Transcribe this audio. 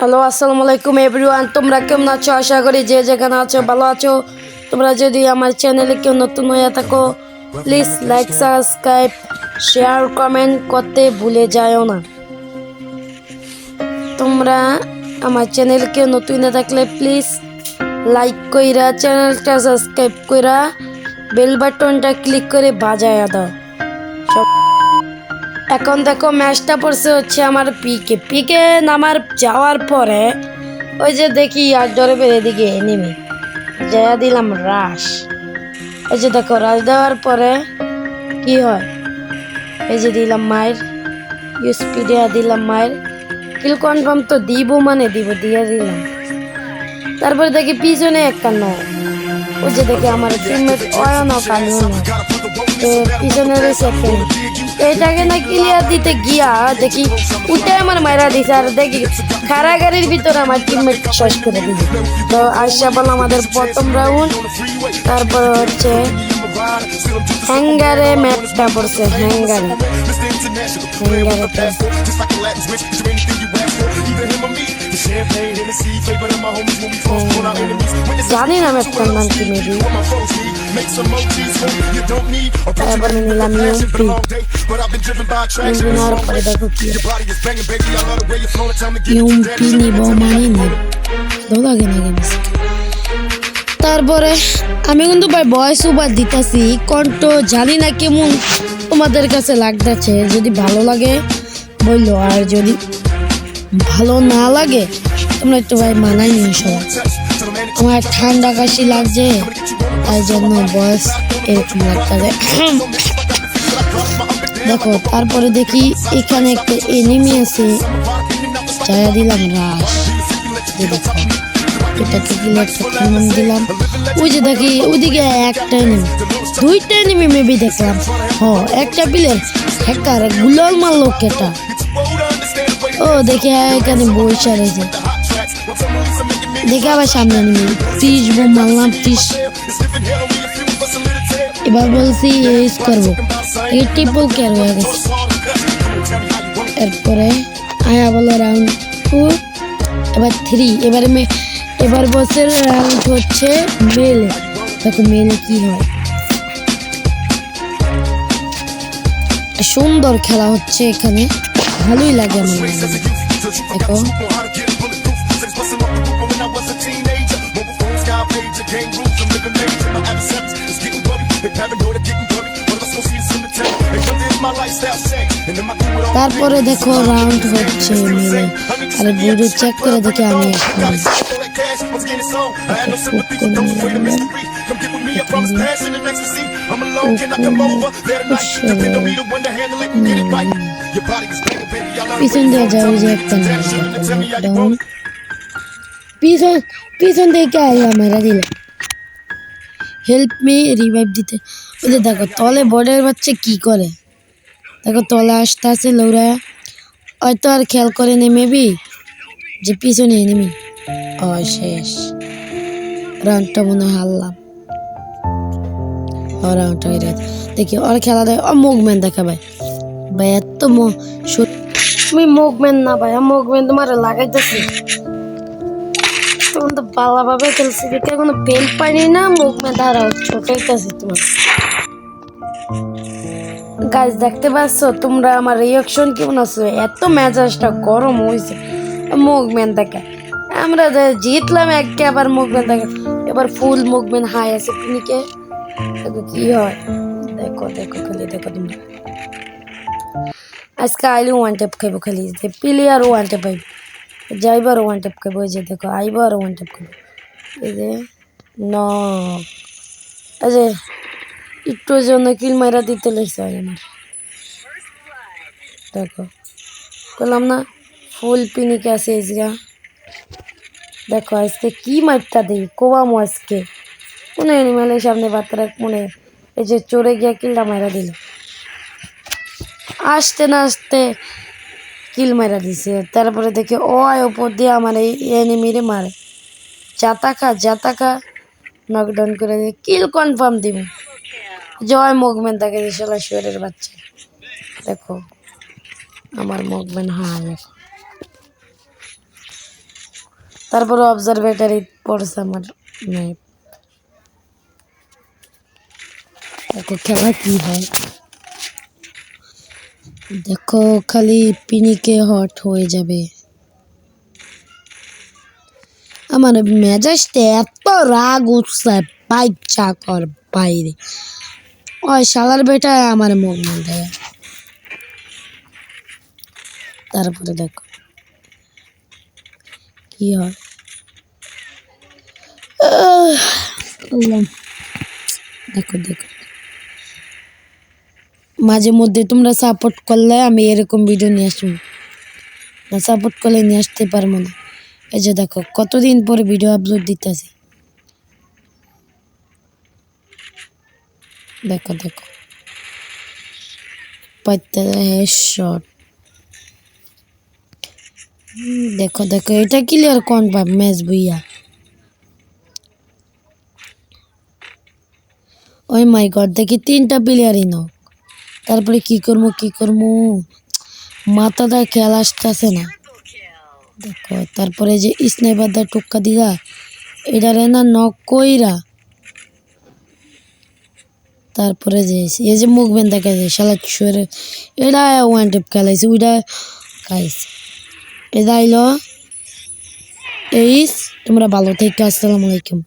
Hello, আসসালামু আলাইকুম everyone. তোমরা কেমন আছো? আশা করি যে যেখানে আছো ভালো আছো। তোমরা যদি আমার চ্যানেলে কেউ নতুন হয়ে থাকো, please like, subscribe, share, comment করতে ভুলে যাও না। তোমরা আমার চ্যানেলে কেউ নতুন হয়ে থাকলে প্লিজ লাইক কইরা, চ্যানেলটা সাবস্ক্রাইব কইরা, বেল বাটনটা ক্লিক করে বাজায়া দাও। এখন দেখো ম্যাচটা পড়ছে হচ্ছে আমার পিকে নামার যাওয়ার পরে ওই যে দেখি আর ডরে বেড়ে দিকে নেমে যা দিলাম রাশ। এই যে দেখো রাশ দেওয়ার পরে কি হয়, এই যে দিলাম মায়ের স্পিডে দিলাম মায়ের কিল কনফার্ম তো দিব, মানে দিব দিয়ে দিলাম। তারপরে দেখি পিছনে একটা নয়, ওই যে দেখি আমার টিমমেট অয়ন কানিও না, পিছনে রয়েছে একটা। এটাকে না ক্লিয়ার দিতে গিয়া দেখি উঠে আমার মায়েরা দিছে, আর দেখি কারাগারের ভিতরে আমার টিমমেট শেষ করে দিছে। তো আশা বল আমাদের প্রথম রাউন্ড। তারপর হচ্ছে হ্যাঙ্গারে ম্যাচটা পড়ছে, হ্যাঙ্গারে জানি না ম্যাচটার নাম কি, মেবি তারপরে নিলাম ইউপি। নেওয়ার পরে দেখো কি ইউপি নিব, মানে নিব লাগে না গেমস। তারপরে আমি কিন্তু ভাই ভয়েস ওভার দিতেছি, কণ্ঠ জানি না কেমন তোমাদের কাছে লাগতেছে। যদি ভালো লাগে বললো, আর যদি ভালো না লাগে তোমরা একটু ভাই মানাই নিও সবাই। আমার ঠান্ডা কাশি লাগছে, তাই জন্য বয়স এরকম লাগতেছে। দেখো তারপরে দেখি এখানে একটা এনিমি আছে, চায়া দিলাম রাশ। এটাকে দিলাম। ওই যে দেখি ওইদিকে একটা এনিমি, দুইটা এনিমি মেবি দেখলাম। একটা প্লেয়ার হ্যাকার গুলাল মারলো কেটা। ও দেখে এখানে বইসা রয়েছে, দেখে আবার সামনে নেমে ফিশ বোম মারলাম, ফিশ। এবার বলছি ইউজ করবো, এই ট্রিপল কেয়ার হয়ে গেছে। এরপরে আয়া বলো রাউন্ড 2, এবার 3। এবার বসের রাউন্ড হচ্ছে মেলে। দেখো মেলে কি হয়, সুন্দর খেলা হচ্ছে এখানে, ভালোই লাগে আমার। দেখো তারপরে দেখো রাউন্ড হচ্ছে মেলে। আরে ভিডিও চেক করে দেখে আমি পিছন দিয়ে যাও, যে একটা পিছন থেকে আইয়া মেরা দিল। হেল্প মি রিভাইভ দিতে। ওই যে দেখো তলে বর্ডার বাচ্চা কি করে, দেখো তলে আসতে আছে লৌড়া, হয়তো আর খেয়াল করে নে মেবি যে পিছনে নেমি। শেষ রাউন্ডটা মনে হয় হারলাম। রাউন্ডটা দেখি ওর খেলা দেয়, মুভমেন্ট দেখা ভাই এত তুমি মুভমেন্ট না ভাই, মুভমেন্ট তোমার লাগাইতেছি, তখন তো ভালোভাবে খেলছি দেখে কোনো পেন পাইনি না, মুভমেন্ট হারাও ছোটাইতেছি তোমার। গাইজ দেখতে পাচ্ছ তোমরা আমার রিয়াকশন কেমন আছে, এত মেজাজটা গরম হয়েছে মুভমেন্ট দেখে। আমরা জিতলাম একে, আবার মুভমেন্ট দেখে, এবার ফুল মুভমেন্ট হাই আছে পিনিকে। দেখো কি হয়, দেখো দেখো খালি দেখো তোমরা। আজকে আইলে ওয়ান ট্যাপ খাইবো, খালি যে প্লেয়ার ওয়ান ট্যাপ পাইব, যাইবার ওয়ান ট্যাপ খাইবো। ওই যে দেখো আইবার ওয়ান ট্যাপ খাইবো, এই যে এই যে একটু জন্য কিল মাইরা দিতে লেগছে আমার। দেখো বললাম না ফুল পিনিকে আছে এজগা। দেখো আজকে কি মাইরটা দিই কোবামো আজকে, মনে এনিমেলের সামনে বার্তারা মনে। এই যে চড়ে গিয়া কিলটা মাইরা দিল, আসতে না আসতে কিল মাইরা দিছে। তারপরে দেখে ও আয় ওপর দিয়ে আমার এই এনিমিরে মারে, জাতাকা নকডাউন করে দিয়ে কিল কনফার্ম দিব। জয় মুভমেন্ট থাকে শালা শুয়ারের বাচ্চা। দেখো আমার মুভমেন্ট, দেখো তারপরে অবজারভেটরি পড়ছে আমার ম্যাপ। দেখো খেলা কি হয়, দেখো খালি পিনিকে হট হয়ে যাবে। আমার মেজাজটা এত রাগ উঠছে বাইক চাকর বাইরে, ওই শালার বেটা আমার মুখ দেয়। তারপরে দেখো কি হয়। দেখো দেখো মাঝে মধ্যে তোমরা সাপোর্ট করলে আমি এরকম ভিডিও নিয়ে আসবো, না সাপোর্ট করলে নিয়ে আসতে পারবো না। এই যে দেখো কতদিন পরে ভিডিও আপলোড দিতেছি, দেখো দেখো পাইতে হেডশট। দেখো দেখো এটা ক্লিয়ার কনফার্ম ম্যাচ বুইয়া। ওই মাই গড দেখি 3টা প্লেয়ারই নাও। তারপরে কি করবো মাথাটা খেয়াল আসতেছে না। দেখো তারপরে যে স্নাইপারটা টুক্কা দিলা এটারে না নক কইরা, তারপরে যে এই যে মুভমেন্ট দেখা যায় শালা শুয়ে এটা ওয়ান টেপ খেলাইছে ওইটা খাইছে। এটা আইলো এইস, তোমরা ভালো থেকে আসসালামু আলাইকুম।